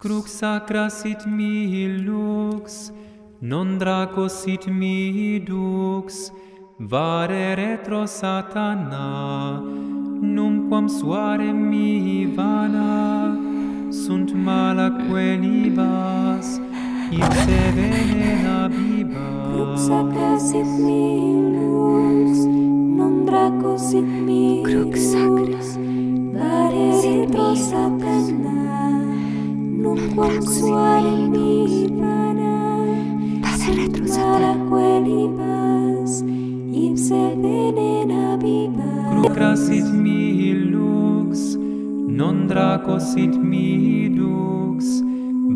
Crux sacra sit mihi lux, non draco sit mihi dux, vare retro satana, numquam suare mihi vana, sunt mala quelibas, ipse venena bibas. Crux sacra sit mihi lux, non draco sit mihi dux, vare retro satana, numquam suare mihi vana, sunt mala quelibas, ipse venena bibas. Crux sit mihi lux, non draco sit mihi dux,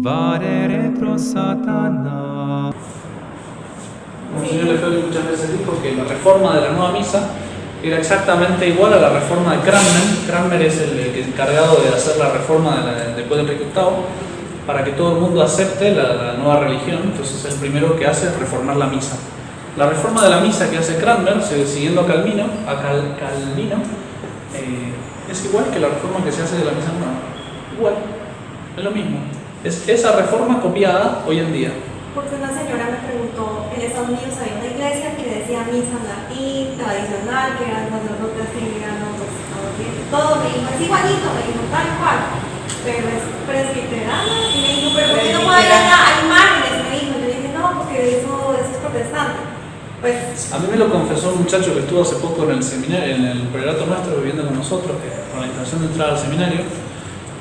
vade retro satana. Monseñor Lefebvre muchas veces dijo que la reforma de la nueva misa era exactamente igual a la reforma de Cranmer. Cranmer es el encargado de hacer la reforma después de Enrique VIII para que todo el mundo acepte la nueva religión. Entonces el primero que hace es reformar la misa. La reforma de la misa que hace Cranmer, siguiendo a Calvino, es igual que la reforma que se hace de la misa nueva. Igual, es lo mismo. Es esa reforma copiada hoy en día. Porque una señora me preguntó, en Estados Unidos había una iglesia que decía misa en latín, tradicional, que eran sacerdotes cristianos, pues todo me dijo, es igualito, me dijo tal cual, pero es presbiterana, y me dijo, pero ¿por qué no puedo ir allá? Hay imágenes, me dijo, yo dije, no, porque eso es protestante. Pues, a mí me lo confesó un muchacho que estuvo hace poco en el seminario, en el priorato nuestro, viviendo con nosotros, con la intención de entrar al seminario,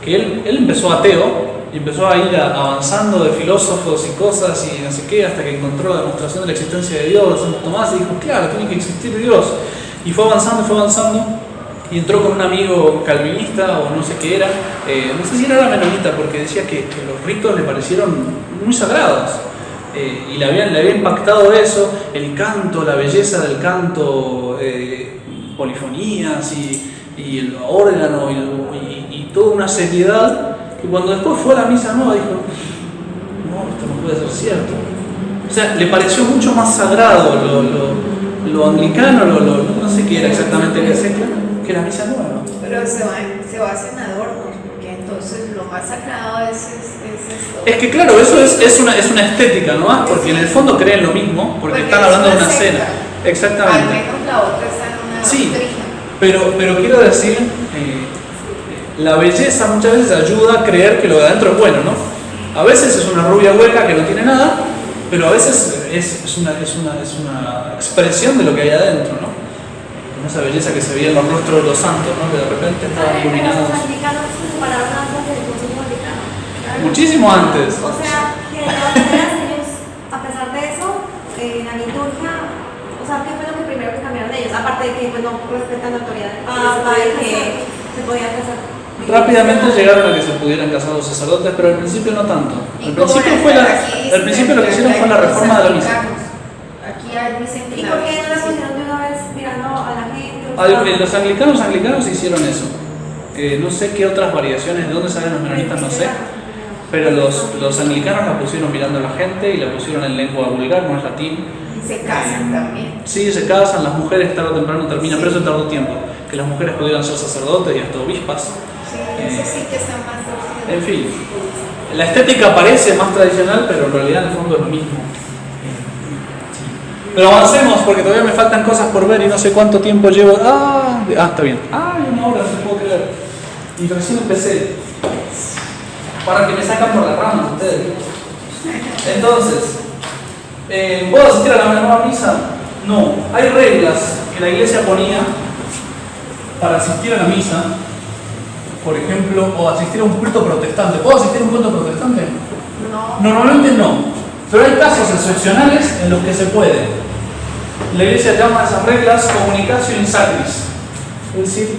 que él empezó ateo y empezó a ir avanzando de filósofos y cosas y no sé qué, hasta que encontró la demostración de la existencia de Dios, Santo Tomás, y dijo, claro, tiene que existir Dios. Y fue avanzando, y entró con un amigo calvinista o no sé qué era, no sé si era menonita, porque decía que los ritos le parecieron muy sagrados. Y le había impactado eso, el canto, la belleza del canto, polifonías y el órgano y toda una seriedad, que cuando después fue a la misa nueva dijo, no, esto no puede ser cierto. O sea, le pareció mucho más sagrado lo anglicano, no sé qué era exactamente que la misa nueva. Pero se basan en adornos, porque entonces lo más sagrado es esto. Es que claro, eso es una estética, ¿no? Porque en el fondo creen lo mismo, porque están hablando de una cena. Exactamente. Al menos la otra está en una sí, doctrina. pero quiero decir, la belleza muchas veces ayuda a creer que lo de adentro es bueno, ¿no? A veces es una rubia hueca que no tiene nada, pero a veces es una expresión de lo que hay adentro, ¿no? Como esa belleza que se veía en los rostros de los santos, ¿no? Que de repente estaban iluminados. los anglicanos se separaron antes del Concilio Vaticano. Muchísimo antes. O sea, que de todas maneras ellos, a pesar de eso, la liturgia, o sea, ¿qué fue lo que primero que cambiaron ellos? Aparte de que pues, no respetan la autoridad del Papa y que se podían casar. Rápidamente llegaron a que se pudieran casar los sacerdotes, pero al principio no tanto. Al principio lo que hicieron fue la reforma de la misa. Aquí dicen que ¿Y por qué no la pusieron de una vez mirando a la gente? Los anglicanos hicieron eso. No sé qué otras variaciones, de dónde salen los menonitas, no sé. Pero los anglicanos la pusieron mirando a la gente y la pusieron en lengua vulgar, no es latín. Y se casan también. Sí, se casan, las mujeres tarde o temprano terminan, pero eso tardó tiempo. Que las mujeres pudieran ser sacerdotes y hasta obispas. Sí, eso sí que está más torcido. En fin, la estética parece más tradicional, pero en realidad en el fondo es lo mismo. Pero avancemos porque todavía me faltan cosas por ver y no sé cuánto tiempo llevo. Está bien. Una hora, no puedo creer. Y recién empecé. Para que me sacan por las ramas ustedes. Entonces, ¿puedo asistir a la nueva misa? No. Hay reglas que la iglesia ponía para asistir a la misa. Por ejemplo, o asistir a un culto protestante. ¿Puedo asistir a un culto protestante? No. Normalmente no. Pero hay casos excepcionales en los que se puede. La iglesia llama a esas reglas comunicatio in sacris. Es decir,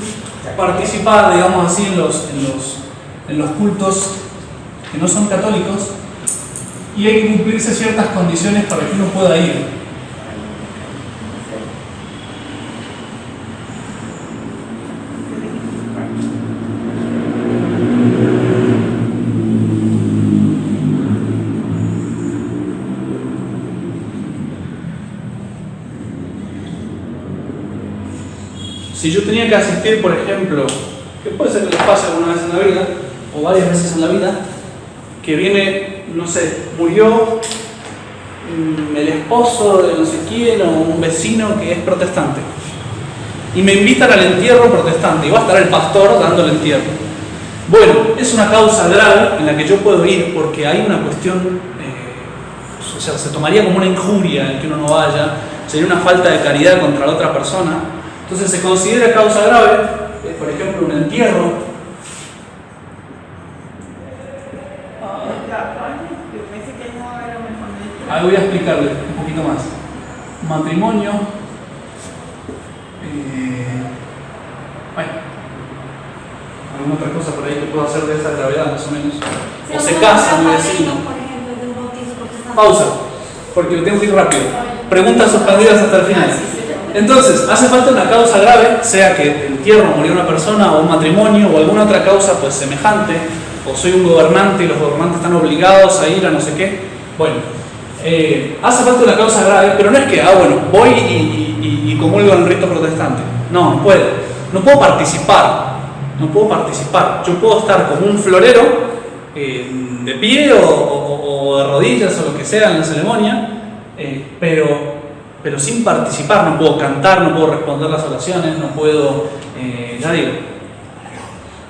participar, digamos así, en los cultos que no son católicos, y hay que cumplirse ciertas condiciones para que uno pueda ir. Si yo tenía que asistir, por ejemplo, que puede ser que les pase alguna vez en la vida, o varias veces en la vida, que viene, no sé, murió el esposo de no sé quién o un vecino que es protestante y me invitan al entierro protestante y va a estar el pastor dando el entierro. Bueno, es una causa grave en la que yo puedo ir porque hay una cuestión, o sea, se tomaría como una injuria el que uno no vaya, sería una falta de caridad contra la otra persona. Entonces se considera causa grave, por ejemplo, un entierro. Ahí voy a explicarle un poquito más. Matrimonio. Bueno, alguna otra cosa por ahí que puedo hacer de esa gravedad, más o menos. O se casa mi vecino. Por ejemplo, de un bautizo protestante. Pausa, porque lo tengo que ir rápido. Preguntas suspendidas hasta el final. Entonces, hace falta una causa grave, sea que entierro, murió una persona, o un matrimonio, o alguna otra causa pues semejante, o soy un gobernante y los gobernantes están obligados a ir a no sé qué. Bueno, hace falta una causa grave, pero no es que, bueno, voy y comulgo en el rito protestante. No, no puedo. No puedo participar. No puedo participar. Yo puedo estar como un florero, de pie o de rodillas o lo que sea en la ceremonia, pero sin participar. No puedo cantar, no puedo responder las oraciones, no puedo, ya digo,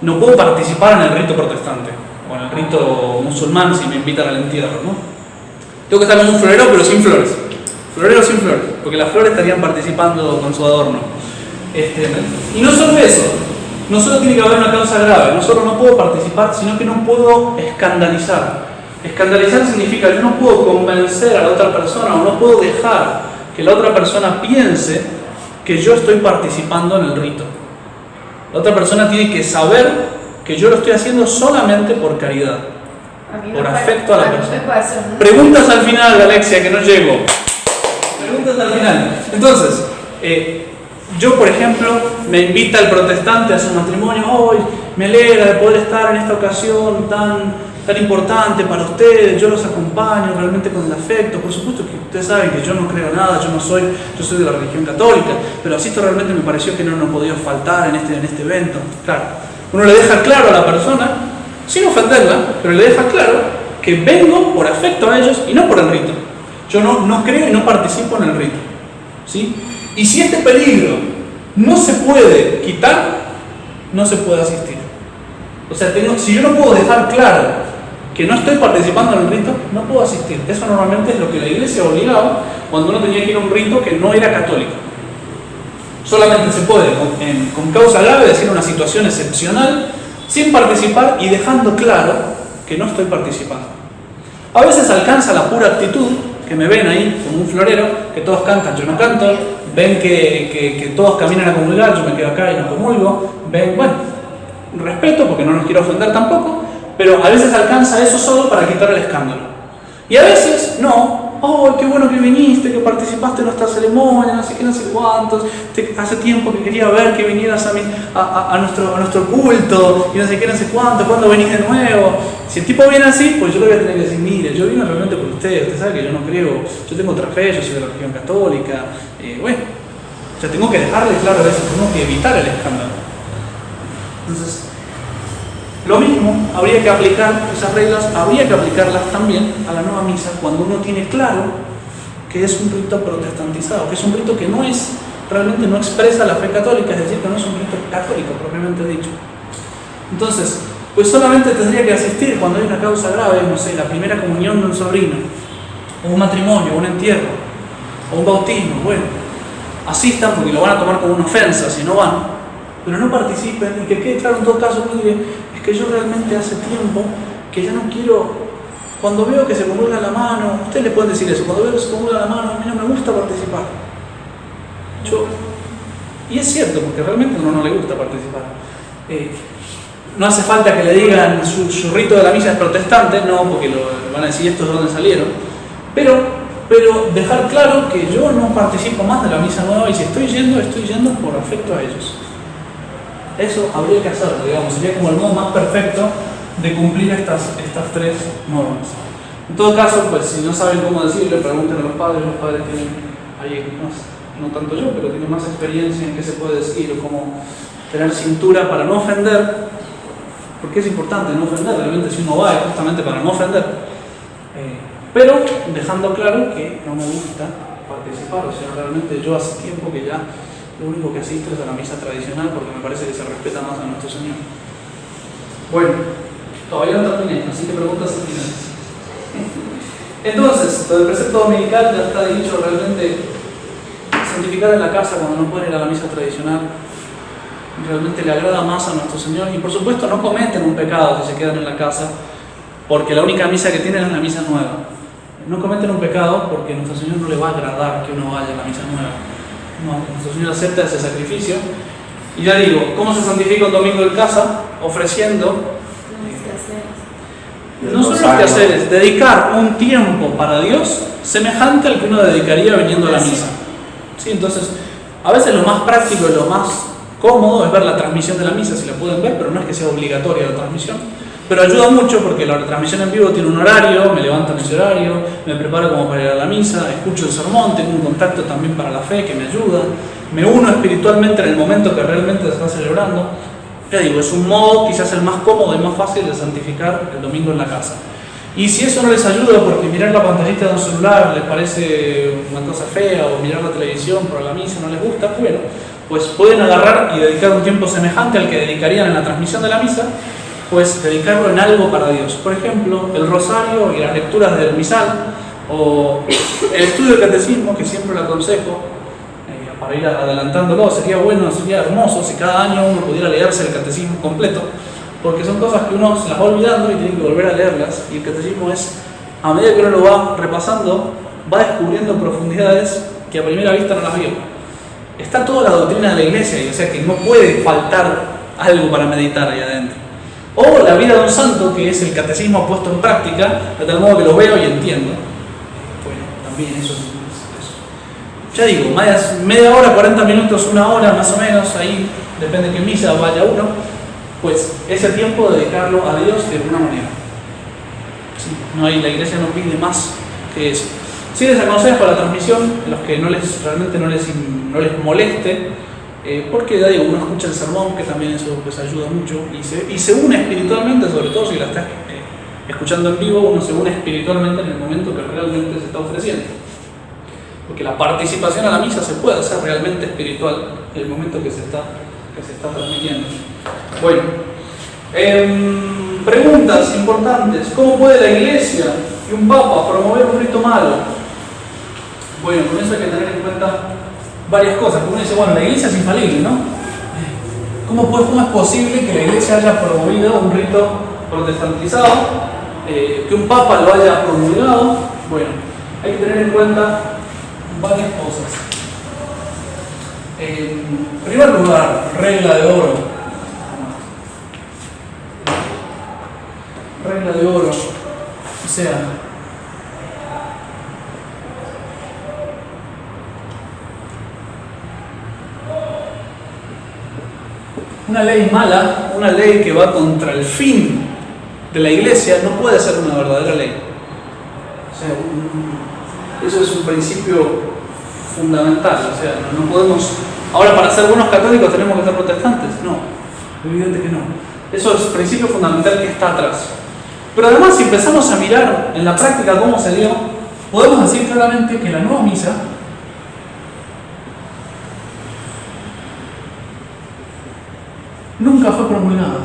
no puedo participar en el rito protestante o en el rito musulmán si me invitan al entierro, ¿no? Tengo que estar como un florero pero sin flores. Florero sin flores, porque las flores estarían participando con su adorno. Y no solo eso, no solo tiene que haber una causa grave, no solo no puedo participar, sino que no puedo escandalizar. Escandalizar significa que yo no puedo convencer a la otra persona o no puedo dejar que la otra persona piense que yo estoy participando en el rito. La otra persona tiene que saber que yo lo estoy haciendo solamente por caridad, por afecto a la persona. Preguntas al final, Alexia, que no llego. Preguntas al final. Entonces, yo, por ejemplo, me invita el protestante a su matrimonio. Hoy me alegra de poder estar en esta ocasión tan importante para ustedes. Yo los acompaño realmente con el afecto. Por supuesto que ustedes saben que yo no creo nada, yo soy de la religión católica, pero así esto realmente me pareció que no podía faltar en este evento. Claro, uno le deja claro a la persona, sin ofenderla, pero le deja claro que vengo por afecto a ellos y no por el rito. Yo no creo y no participo en el rito, ¿sí? Y si este peligro no se puede quitar, no se puede asistir. O sea, si yo no puedo dejar claro que no estoy participando en el rito, no puedo asistir. Eso normalmente es lo que la iglesia obligaba cuando uno tenía que ir a un rito que no era católico. Solamente se puede, con causa grave, decir una situación excepcional, sin participar y dejando claro que no estoy participando. A veces alcanza la pura actitud, que me ven ahí como un florero, que todos cantan, yo no canto, ven que todos caminan a comulgar, yo me quedo acá y no comulgo, ven, bueno, respeto porque no los quiero ofender tampoco, pero a veces alcanza eso solo para quitar el escándalo. Y a veces no. Oh, qué bueno que viniste, que participaste en nuestra ceremonia, no sé qué, no sé cuántos. Hace tiempo que quería ver que vinieras a nuestro culto y no sé qué, no sé cuánto. ¿Cuándo venís de nuevo? Si el tipo viene así, pues yo le voy a tener que decir, mire, yo vine realmente por usted sabe que yo no creo, yo tengo otra fe, yo soy de la religión católica. Bueno, o sea, tengo que dejarle claro a veces, tengo que evitar el escándalo. Entonces, lo mismo habría que aplicar, esas reglas habría que aplicarlas también a la nueva misa cuando uno tiene claro que es un rito protestantizado, que es un rito que realmente no expresa la fe católica, es decir, que no es un rito católico propiamente dicho. Entonces, pues solamente tendría que asistir cuando hay una causa grave, no sé, la primera comunión de un sobrino, o un matrimonio, o un entierro, o un bautismo. Bueno, asistan porque lo van a tomar como una ofensa si no van, pero no participen y que quede claro en todo caso, mire, es que yo realmente hace tiempo que ya no quiero, cuando veo que se comulga la mano, ustedes le pueden decir eso, cuando veo que se comulga la mano, a mí no me gusta participar. Y es cierto, porque realmente a uno no le gusta participar. No hace falta que le digan su rito de la misa es protestante, no, porque lo van a decir estos de dónde salieron, pero dejar claro que yo no participo más de la misa nueva y si estoy yendo por afecto a ellos. Eso habría que hacerlo, digamos, sería como el modo más perfecto de cumplir estas tres normas. En todo caso, pues si no saben cómo decirlo, pregunten a los padres tienen ahí no tanto yo, pero tienen más experiencia en qué se puede decir o cómo tener cintura para no ofender porque es importante no ofender, realmente si uno va es justamente para no ofender, pero dejando claro que no me gusta participar, o sea, realmente yo hace tiempo que ya lo único que asisto es a la misa tradicional porque me parece que se respeta más a nuestro Señor. Bueno, todavía no terminé, así que preguntas al final. Entonces, lo del precepto dominical ya está dicho, realmente santificar en la casa cuando no pueden ir a la misa tradicional realmente le agrada más a nuestro Señor, y por supuesto no cometen un pecado si se quedan en la casa, porque la única misa que tienen es la misa nueva. No cometen un pecado porque a nuestro Señor no le va a agradar que uno vaya a la misa nueva. No, nuestro Señor acepta ese sacrificio. Y ya digo, ¿cómo se santifica un domingo en casa? Ofreciendo no solo los quehaceres, dedicar un tiempo para Dios semejante al que uno dedicaría viniendo a la misa. ¿Sí? Entonces, a veces lo más práctico y lo más cómodo es ver la transmisión de la misa, si la pueden ver, pero no es que sea obligatoria la transmisión. Pero ayuda mucho porque la transmisión en vivo tiene un horario, me levanto en ese horario, me preparo como para ir a la misa, escucho el sermón, tengo un contacto también para la fe que me ayuda, me uno espiritualmente en el momento que realmente se está celebrando. Ya digo, es un modo quizás el más cómodo y más fácil de santificar el domingo en la casa. Y si eso no les ayuda porque mirar la pantallita de un celular les parece una cosa fea, o mirar la televisión para la misa no les gusta, bueno, pues pueden agarrar y dedicar un tiempo semejante al que dedicarían en la transmisión de la misa, pues dedicarlo en algo para Dios. Por ejemplo, el rosario y las lecturas del misal, o el estudio del catecismo, que siempre lo aconsejo, para ir adelantándolo. Sería bueno, sería hermoso si cada año uno pudiera leerse el catecismo completo, porque son cosas que uno se las va olvidando y tiene que volver a leerlas, y el catecismo es, a medida que uno lo va repasando, va descubriendo profundidades que a primera vista no las vio. Está toda la doctrina de la Iglesia, y o sea que no puede faltar algo para meditar ahí adentro. O la vida de un santo, que es el catecismo puesto en práctica, de tal modo que lo veo y entiendo. Bueno, también eso. Ya digo, media hora, 40 minutos, una hora más o menos, ahí depende de qué misa vaya uno, pues ese tiempo dedicarlo a Dios de alguna manera. Sí, no hay, la Iglesia no pide más que eso. Sí les aconsejo la transmisión, los que realmente no les moleste, porque ya digo, uno escucha el sermón, que también eso pues ayuda mucho, y se une espiritualmente, sobre todo si la estás escuchando en vivo, uno se une espiritualmente en el momento que realmente se está ofreciendo. Porque la participación a la misa se puede hacer realmente espiritual en el momento que se está transmitiendo. Bueno, preguntas importantes. ¿Cómo puede la Iglesia y un Papa promover un rito malo? Bueno, con eso hay que tener en cuenta varias cosas. Como uno dice, bueno, la Iglesia es infalible, ¿no? ¿Cómo es posible que la Iglesia haya promovido un rito protestantizado? Que un Papa lo haya promulgado. Bueno, hay que tener en cuenta varias cosas. En primer lugar, regla de oro. Regla de oro. O sea, una ley mala, una ley que va contra el fin de la Iglesia, no puede ser una verdadera ley. O sea, eso es un principio fundamental. O sea, no podemos. Ahora, para ser buenos católicos tenemos que ser protestantes. No, evidente que no. Eso es principio fundamental que está atrás. Pero además, si empezamos a mirar en la práctica cómo se dio, podemos decir claramente que la nueva misa nunca fue promulgada.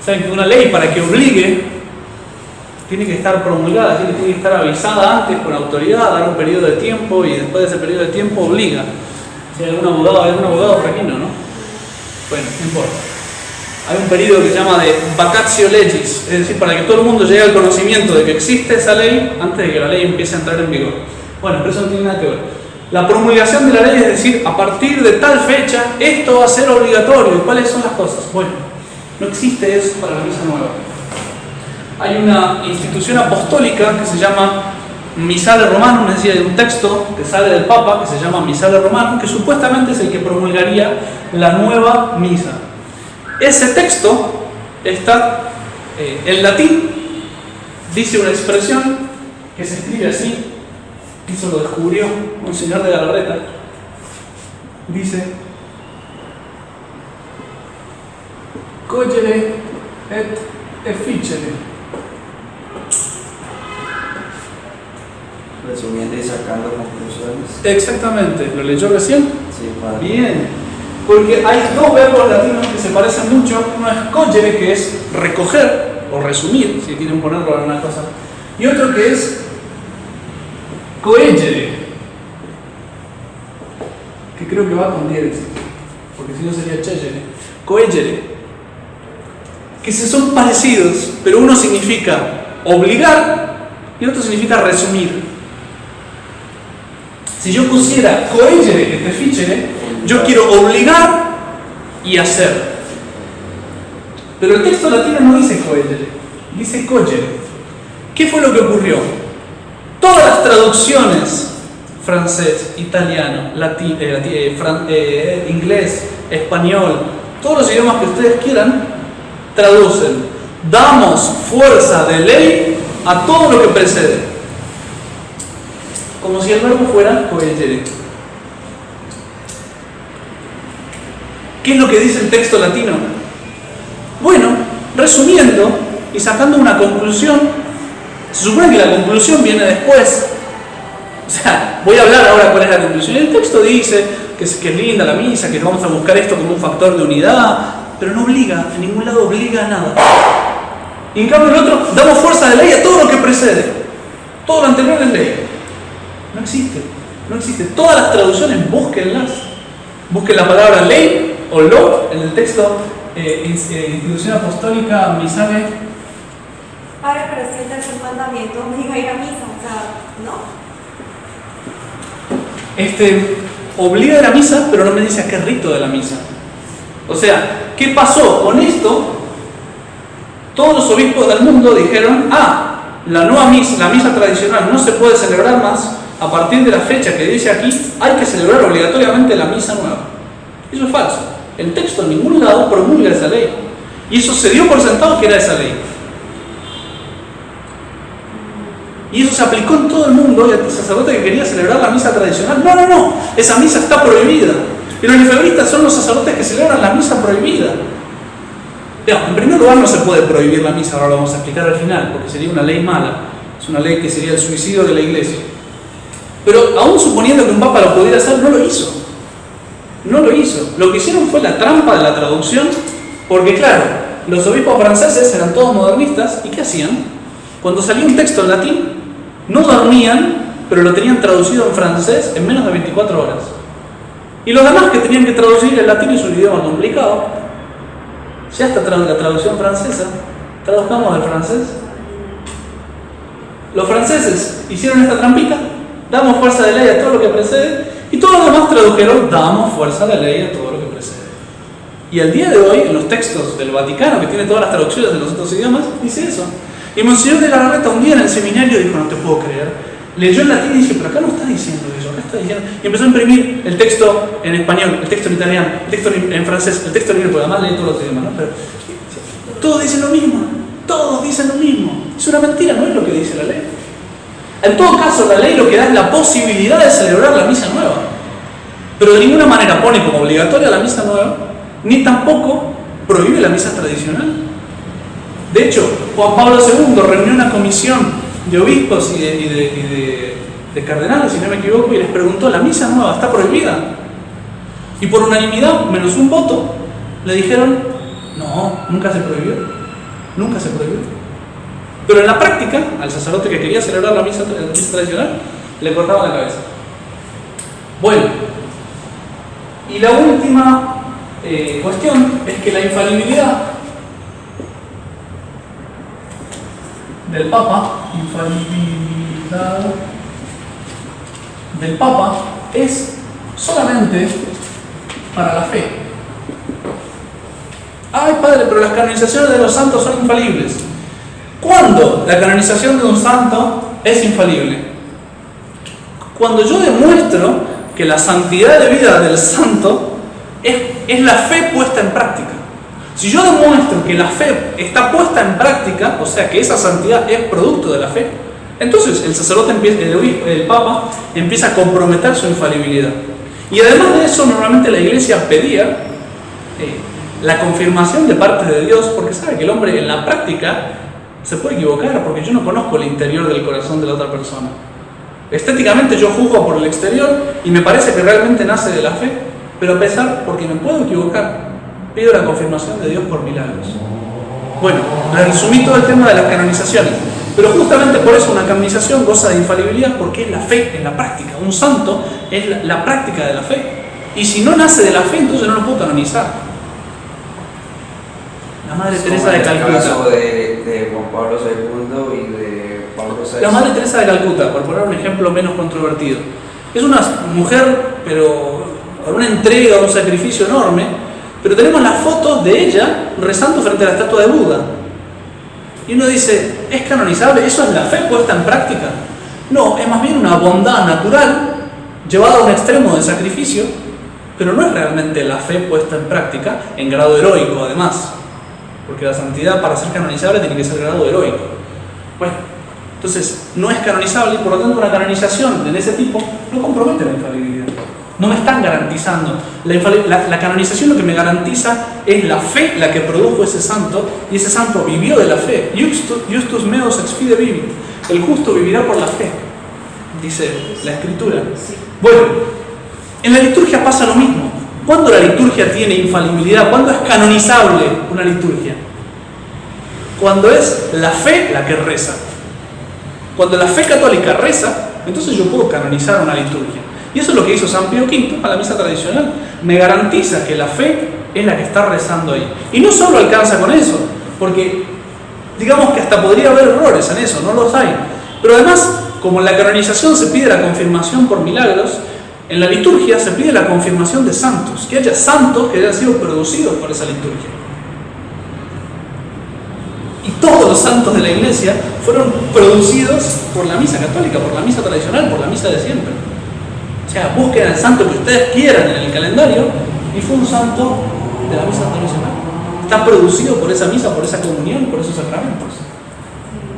Saben que una ley, para que obligue, tiene que estar promulgada, tiene que estar avisada antes con autoridad, dar un periodo de tiempo, y después de ese periodo de tiempo obliga. Si hay algún abogado por aquí, ¿no? Bueno, no importa. Hay un periodo que se llama de vacatio legis, es decir, para que todo el mundo llegue al conocimiento de que existe esa ley antes de que la ley empiece a entrar en vigor. Bueno, pero eso no tiene nada que ver. La promulgación de la ley es decir, a partir de tal fecha, esto va a ser obligatorio. ¿Cuáles son las cosas? Bueno, no existe eso para la misa nueva. Hay una institución apostólica que se llama Missale Romanum, es decir, hay un texto que sale del Papa que se llama Missale Romanum, que supuestamente es el que promulgaría la nueva misa. Ese texto está en latín dice una expresión que se escribe así, eso lo descubrió un señor de Galarreta, dice cogere et efficere. Resumiendo y sacando conclusiones. Exactamente, ¿lo leyó recién? Sí, padre. Bien, porque hay dos verbos latinos que se parecen mucho. Uno es cogere, que es recoger o resumir, si quieren ponerlo en una cosa, y otro que es coegere, que creo que va con diéresis, porque si no sería chegere. Coegere, que son parecidos, pero uno significa obligar y el otro significa resumir. Si yo pusiera coegere et efficere, yo quiero obligar y hacer. Pero el texto latino no dice coegere, dice cogere. ¿Qué fue lo que ocurrió? Todas las traducciones, francés, italiano, inglés, español, todos los idiomas que ustedes quieran, traducen: damos fuerza de ley a todo lo que precede. Como si el verbo fuera coegere. ¿Qué es lo que dice el texto latino? Bueno, resumiendo y sacando una conclusión, se supone que la conclusión viene después. O sea, voy a hablar ahora cuál es la conclusión. El texto dice que es linda la misa, que vamos a buscar esto como un factor de unidad, pero no obliga, en ningún lado obliga a nada. Y en cambio el otro, damos fuerza de ley a todo lo que precede. Todo lo anterior es ley. No existe, no existe. Todas las traducciones, búsquenlas. Busquen la palabra ley o lo en el texto Institución Apostólica Misale. Padre, pero es que el tercer mandamiento obliga a ir a misa, o sea, ¿no? Obliga a ir a misa, pero no me dice a qué rito de la misa. O sea, ¿qué pasó con esto? Todos los obispos del mundo dijeron: la nueva misa, la misa tradicional no se puede celebrar más. A partir de la fecha que dice aquí, hay que celebrar obligatoriamente la misa nueva. Eso es falso. El texto en ningún lado promulga esa ley. Y eso se dio por sentado que era esa ley. Y eso se aplicó en todo el mundo, y al sacerdote que quería celebrar la misa tradicional: no, esa misa está prohibida. Y los lefebristas son los sacerdotes que celebran la misa prohibida. En primer lugar, no se puede prohibir la misa, ahora lo vamos a explicar al final, porque sería una ley mala. Es una ley que sería el suicidio de la iglesia. Pero aún suponiendo que un papa lo pudiera hacer, no lo hizo. No lo hizo. Lo que hicieron fue la trampa de la traducción, porque claro, los obispos franceses eran todos modernistas, ¿y qué hacían? Cuando salía un texto en latín, no dormían, pero lo tenían traducido en francés en menos de 24 horas. Y los demás que tenían que traducir, el latín es un idioma complicado, ya está la traducción francesa, traduzcamos del francés. Los franceses hicieron esta trampita: damos fuerza de ley a todo lo que precede, y todos los demás tradujeron: damos fuerza de ley a todo lo que precede. Y al día de hoy, en los textos del Vaticano, que tiene todas las traducciones de los otros idiomas, dice eso. Y Monseñor de Galarreta un día en el seminario dijo: no te puedo creer. Leyó en latín y dice: pero acá no está diciendo eso, acá está diciendo. Y empezó a imprimir el texto en español, el texto en italiano, el texto en francés, el texto en inglés, porque además lee todos los idiomas, ¿no? Pero todos dicen lo mismo, todos dicen lo mismo. Es una mentira, no es lo que dice la ley. En todo caso, la ley lo que da es la posibilidad de celebrar la misa nueva, pero de ninguna manera pone como obligatoria la misa nueva, ni tampoco prohíbe la misa tradicional. De hecho, Juan Pablo II reunió una comisión de obispos y de cardenales, si no me equivoco, y les preguntó: ¿la misa nueva está prohibida? Y por unanimidad, menos un voto, le dijeron: no, nunca se prohibió, nunca se prohibió. Pero en la práctica, al sacerdote que quería celebrar la misa tradicional, le cortaban la cabeza. Bueno, y la última cuestión es que la infalibilidad del Papa, es solamente para la fe. Ay, padre, pero las canonizaciones de los santos son infalibles. ¿Cuándo la canonización de un santo es infalible? Cuando yo demuestro que la santidad de vida del santo es la fe puesta en práctica. Si yo demuestro que la fe está puesta en práctica, o sea que esa santidad es producto de la fe, entonces el sacerdote, el Papa, empieza a comprometer su infalibilidad. Y además de eso, normalmente la Iglesia pedía la confirmación de parte de Dios, porque sabe que el hombre en la práctica se puede equivocar, porque yo no conozco el interior del corazón de la otra persona. Estéticamente yo juzgo por el exterior y me parece que realmente nace de la fe, pero a pesar, porque me puedo equivocar, pido la confirmación de Dios por milagros. Bueno, resumí todo el tema de las canonizaciones, pero justamente por eso una canonización goza de infalibilidad, porque es la fe en la práctica. Un santo es la práctica de la fe, y si no nace de la fe, entonces no lo puedo canonizar. La Madre Teresa de Calcuta. En el caso de Juan Pablo II y de Pablo VI. La Madre Teresa de Calcuta, por poner un ejemplo menos controvertido, es una mujer, pero con una entrega, un sacrificio enorme. Pero tenemos las fotos de ella rezando frente a la estatua de Buda. Y uno dice, ¿es canonizable? ¿Eso es la fe puesta en práctica? No, es más bien una bondad natural llevada a un extremo de sacrificio, pero no es realmente la fe puesta en práctica en grado heroico, además. Porque la santidad, para ser canonizable, tiene que ser grado heroico. Bueno, entonces no es canonizable y por lo tanto una canonización de ese tipo no compromete la infalibilidad. No me están garantizando. La canonización lo que me garantiza es la fe la que produjo ese santo, y ese santo vivió de la fe. Justus meos ex fide vivit. El justo vivirá por la fe, dice la Escritura. Bueno, en la liturgia pasa lo mismo. ¿Cuándo la liturgia tiene infalibilidad? ¿Cuándo es canonizable una liturgia? Cuando es la fe la que reza. Cuando la fe católica reza, entonces yo puedo canonizar una liturgia. Y eso es lo que hizo San Pío V a la misa tradicional. Me garantiza que la fe es la que está rezando ahí. Y no solo alcanza con eso, porque digamos que hasta podría haber errores en eso, no los hay. Pero además, como en la canonización se pide la confirmación por milagros, en la liturgia se pide la confirmación de santos, que haya santos que hayan sido producidos por esa liturgia. Y todos los santos de la Iglesia fueron producidos por la misa católica, por la misa tradicional, por la misa de siempre. O sea, busquen al santo que ustedes quieran en el calendario, y fue un santo de la misa tradicional. Está producido por esa misa, por esa comunión, por esos sacramentos.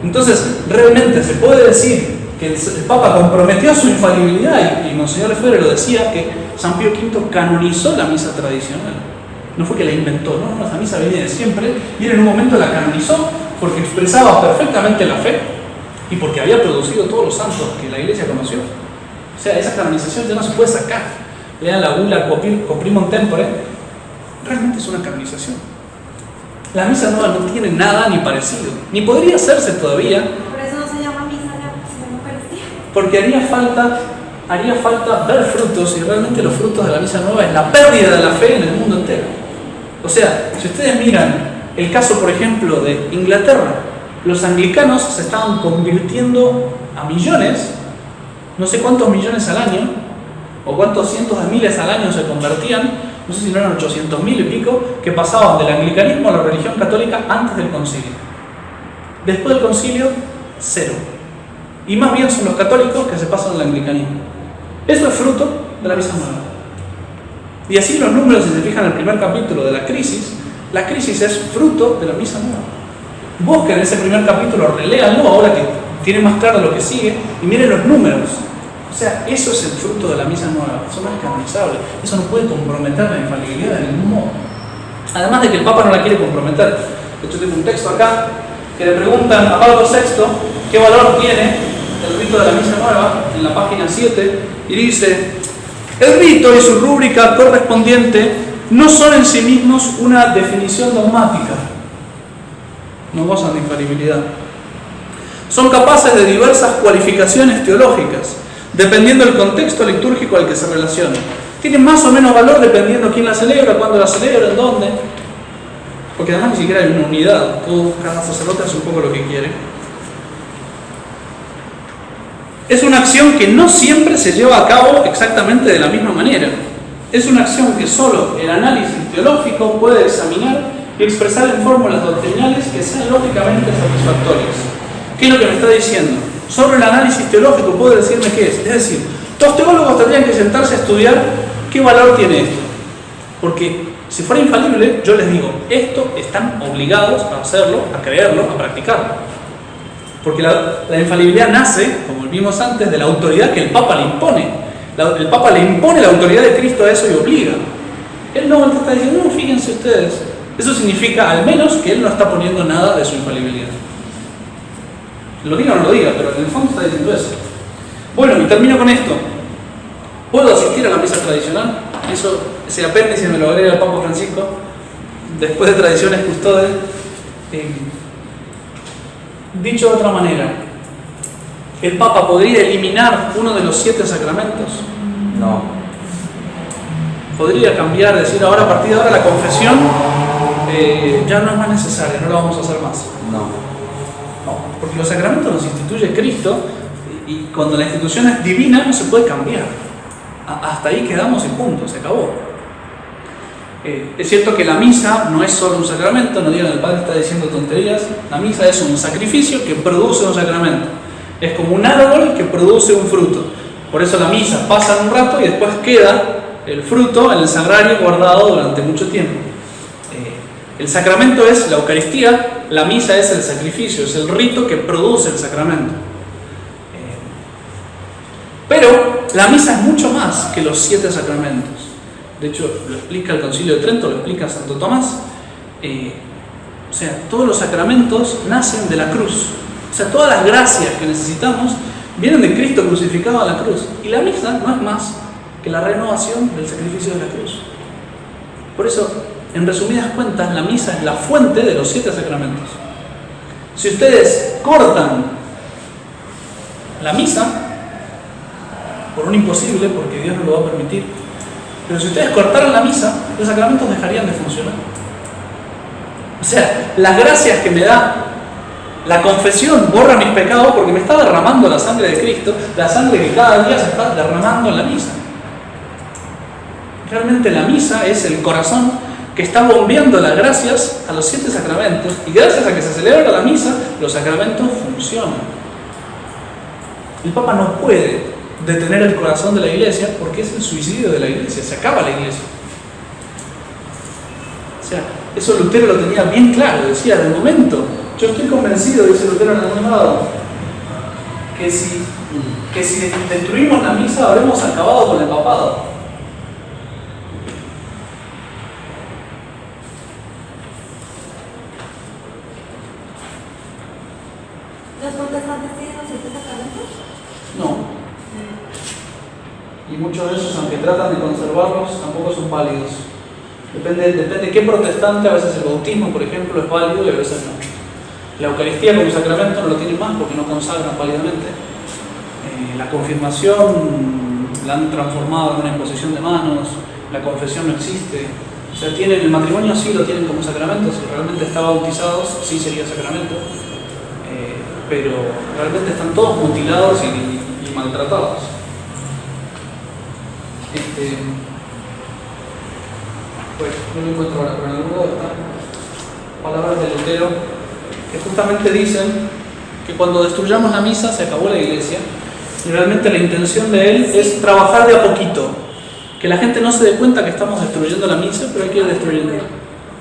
Entonces, realmente se puede decir que el Papa comprometió su infalibilidad, y Monseñor Lefebvre lo decía, que San Pío V canonizó la misa tradicional. No fue que la inventó, no, esa misa viene de siempre, y él en un momento la canonizó porque expresaba perfectamente la fe y porque había producido todos los santos que la Iglesia conoció. O sea, esa canonización ya no se puede sacar. Lean la bula Coprimum Tempore, realmente es una canonización. La misa nueva no tiene nada ni parecido, ni podría hacerse todavía. Por eso no se llama misa, se llama Eucaristía. Porque haría falta ver frutos, y realmente los frutos de la misa nueva es la pérdida de la fe en el mundo entero. O sea, si ustedes miran el caso, por ejemplo, de Inglaterra, los anglicanos se estaban convirtiendo a millones, no sé cuántos millones al año, o cuántos cientos de miles al año se convertían, no sé si no eran 800.000 y pico, que pasaban del anglicanismo a la religión católica antes del concilio. Después del concilio, cero. Y más bien son los católicos que se pasan al anglicanismo. Eso es fruto de la misa nueva. Y así los números, si se fijan en el primer capítulo de la crisis es fruto de la misa nueva. Busquen ese primer capítulo, reléanlo ahora que tienen más claro lo que sigue, y miren los números. O sea, eso es el fruto de la misa nueva. Eso no es canonizable. Eso no puede comprometer la infalibilidad de ningún modo. Además de que el Papa no la quiere comprometer. De hecho, tengo un texto acá que le preguntan a Pablo VI qué valor tiene el rito de la misa nueva, en la página 7, y dice: el rito y su rúbrica correspondiente no son en sí mismos una definición dogmática. No gozan de infalibilidad. Son capaces de diversas cualificaciones teológicas, dependiendo del contexto litúrgico al que se relaciona. Tienen más o menos valor dependiendo quién la celebra, cuándo la celebra, en dónde. Porque además ni siquiera hay una unidad. Cada sacerdote hace un poco lo que quiere. Es una acción que no siempre se lleva a cabo exactamente de la misma manera. Es una acción que solo el análisis teológico puede examinar y expresar en fórmulas doctrinales que sean lógicamente satisfactorias. ¿Qué es lo que me está diciendo? Sobre el análisis teológico puede decirme qué es. Es decir, los teólogos tendrían que sentarse a estudiar qué valor tiene esto. Porque Si fuera infalible, yo les digo, esto están obligados a hacerlo, a creerlo, a practicarlo. Porque la infalibilidad nace, como vimos antes, de la autoridad que el Papa le impone. El Papa le impone la autoridad de Cristo a eso y obliga. Él no está diciendo, no, fíjense ustedes. Eso significa al menos que él no está poniendo nada de su infalibilidad. Lo diga o no lo diga, pero en el fondo está diciendo eso. Bueno, y termino con esto. ¿Puedo asistir a la misa tradicional? Ese apéndice me lo agrega el Papa Francisco, después de tradiciones custodes. Dicho de otra manera, ¿el Papa podría eliminar uno de los 7 sacramentos? No. Podría cambiar, decir ahora, a partir de ahora, la confesión ya no es más necesaria, no la vamos a hacer más. No, porque los sacramentos los instituye Cristo y cuando la institución es divina no se puede cambiar. Hasta ahí quedamos y punto, se acabó. Es cierto que la misa no es solo un sacramento, no digan el Padre está diciendo tonterías. La misa es un sacrificio que produce un sacramento. Es como un árbol que produce un fruto. Por eso la misa pasa un rato y después queda el fruto en el sagrario guardado durante mucho tiempo. El sacramento es la Eucaristía, la misa es el sacrificio, es el rito que produce el sacramento. Pero la misa es mucho más que los 7 sacramentos. De hecho, lo explica el Concilio de Trento, lo explica Santo Tomás. O sea, todos los sacramentos nacen de la cruz. O sea, todas las gracias que necesitamos vienen de Cristo crucificado a la cruz. Y la misa no es más que la renovación del sacrificio de la cruz. Por eso, en resumidas cuentas, la misa es la fuente de los 7 sacramentos. Si ustedes cortan la misa, por un imposible, porque Dios no lo va a permitir, pero si ustedes cortaran la misa, los sacramentos dejarían de funcionar. O sea, las gracias que me da la confesión borra mis pecados porque me está derramando la sangre de Cristo, la sangre que cada día se está derramando en la misa. Realmente la misa es el corazón que está bombeando las gracias a los 7 sacramentos, y gracias a que se celebra la misa, los sacramentos funcionan. El Papa no puede detener el corazón de la Iglesia porque es el suicidio de la Iglesia, se acaba la Iglesia. O sea, eso Lutero lo tenía bien claro, decía, de momento, yo estoy convencido, dice Lutero en algún lado, que si destruimos la misa habremos acabado con el papado. ¿Los protestantes tienen los 7 sacramentos? No. Y muchos de ellos, aunque tratan de conservarlos, tampoco son válidos. Depende de qué protestante, a veces el bautismo, por ejemplo, es válido y a veces no. La Eucaristía como sacramento no lo tienen más porque no consagran válidamente. La confirmación la han transformado en una imposición de manos, la confesión no existe. O sea, el matrimonio sí lo tienen como sacramento, si realmente está bautizados sí sería sacramento. Pero realmente están todos mutilados y maltratados. Pues no lo encuentro ahora, pero en algún lado están palabras de Lutero que justamente dicen que cuando destruyamos la misa se acabó la Iglesia, y realmente la intención de él es trabajar de a poquito, que la gente no se dé cuenta que estamos destruyendo la misa, pero hay que ir destruyendo.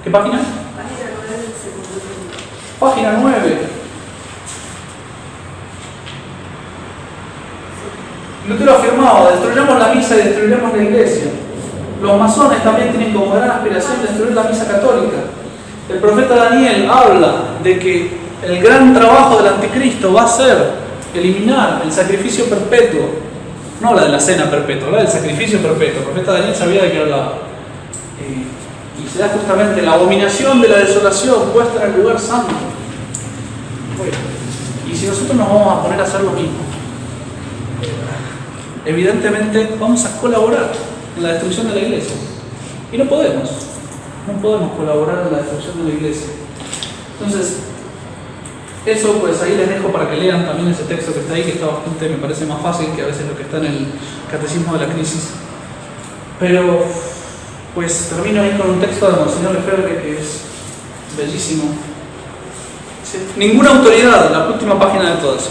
¿Qué página? Página 9 del segundo libro. Página 9. Lutero afirmaba, destruyamos la misa y destruiremos la Iglesia. Los masones también tienen como gran aspiración destruir la misa católica. El profeta Daniel habla de que el gran trabajo del anticristo va a ser eliminar el sacrificio perpetuo. No habla de la cena perpetua, habla del sacrificio perpetuo. El profeta Daniel sabía de qué hablaba. Y será justamente la abominación de la desolación puesta en el lugar santo. Bueno, y si nosotros nos vamos a poner a hacer lo mismo, evidentemente vamos a colaborar en la destrucción de la Iglesia. Y no podemos colaborar en la destrucción de la Iglesia. Entonces, eso pues ahí les dejo para que lean también ese texto que está ahí, que está bastante, me parece más fácil que a veces lo que está en el Catecismo de la Crisis. Pero, pues termino ahí con un texto de Monseñor Lefebvre que es bellísimo. Dice, ninguna autoridad, la última página de todas,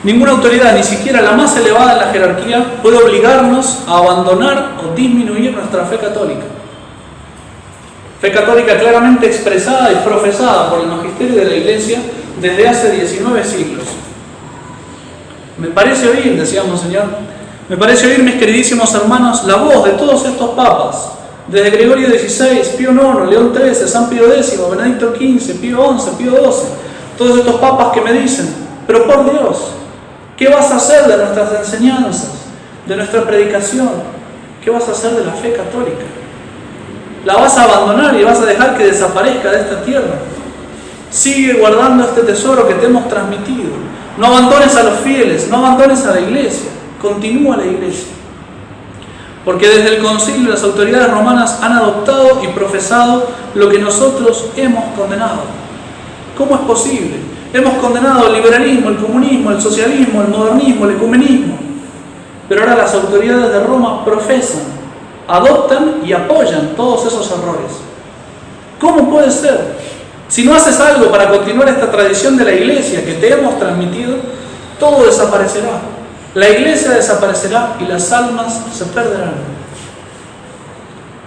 ninguna autoridad, ni siquiera la más elevada en la jerarquía, puede obligarnos a abandonar o disminuir nuestra fe católica. Fe católica claramente expresada y profesada por el magisterio de la Iglesia desde hace 19 siglos. Me parece oír, decía Monseñor, me parece oír, mis queridísimos hermanos, la voz de todos estos papas, desde Gregorio XVI, Pío IX, León XIII, San Pío X, Benedicto XV, Pío XI, Pío XII, todos estos papas que me dicen, pero por Dios, ¿qué vas a hacer de nuestras enseñanzas, de nuestra predicación? ¿Qué vas a hacer de la fe católica? ¿La vas a abandonar y vas a dejar que desaparezca de esta tierra? Sigue guardando este tesoro que te hemos transmitido. No abandones a los fieles, no abandones a la Iglesia. Continúa la Iglesia. Porque desde el concilio las autoridades romanas han adoptado y profesado lo que nosotros hemos condenado. ¿Cómo es posible? Hemos condenado el liberalismo, el comunismo, el socialismo, el modernismo, el ecumenismo. Pero ahora las autoridades de Roma profesan, adoptan y apoyan todos esos errores. ¿Cómo puede ser? Si no haces algo para continuar esta tradición de la Iglesia que te hemos transmitido, todo desaparecerá. La Iglesia desaparecerá y las almas se perderán.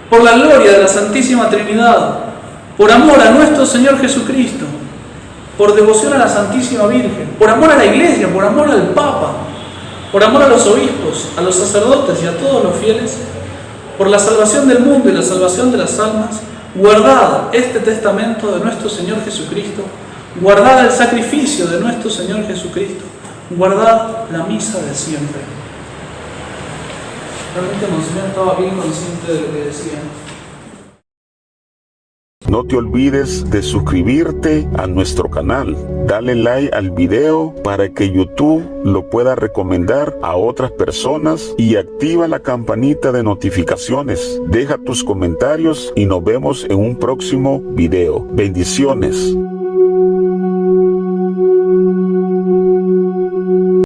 Por la gloria de la Santísima Trinidad, por amor a nuestro Señor Jesucristo, por devoción a la Santísima Virgen, por amor a la Iglesia, por amor al Papa, por amor a los obispos, a los sacerdotes y a todos los fieles, por la salvación del mundo y la salvación de las almas, guardad este testamento de nuestro Señor Jesucristo, guardad el sacrificio de nuestro Señor Jesucristo, guardad la misa de siempre. Realmente Monseñor estaba bien consciente de lo que decía. No te olvides de suscribirte a nuestro canal, dale like al video para que YouTube lo pueda recomendar a otras personas y activa la campanita de notificaciones. Deja tus comentarios y nos vemos en un próximo video. Bendiciones.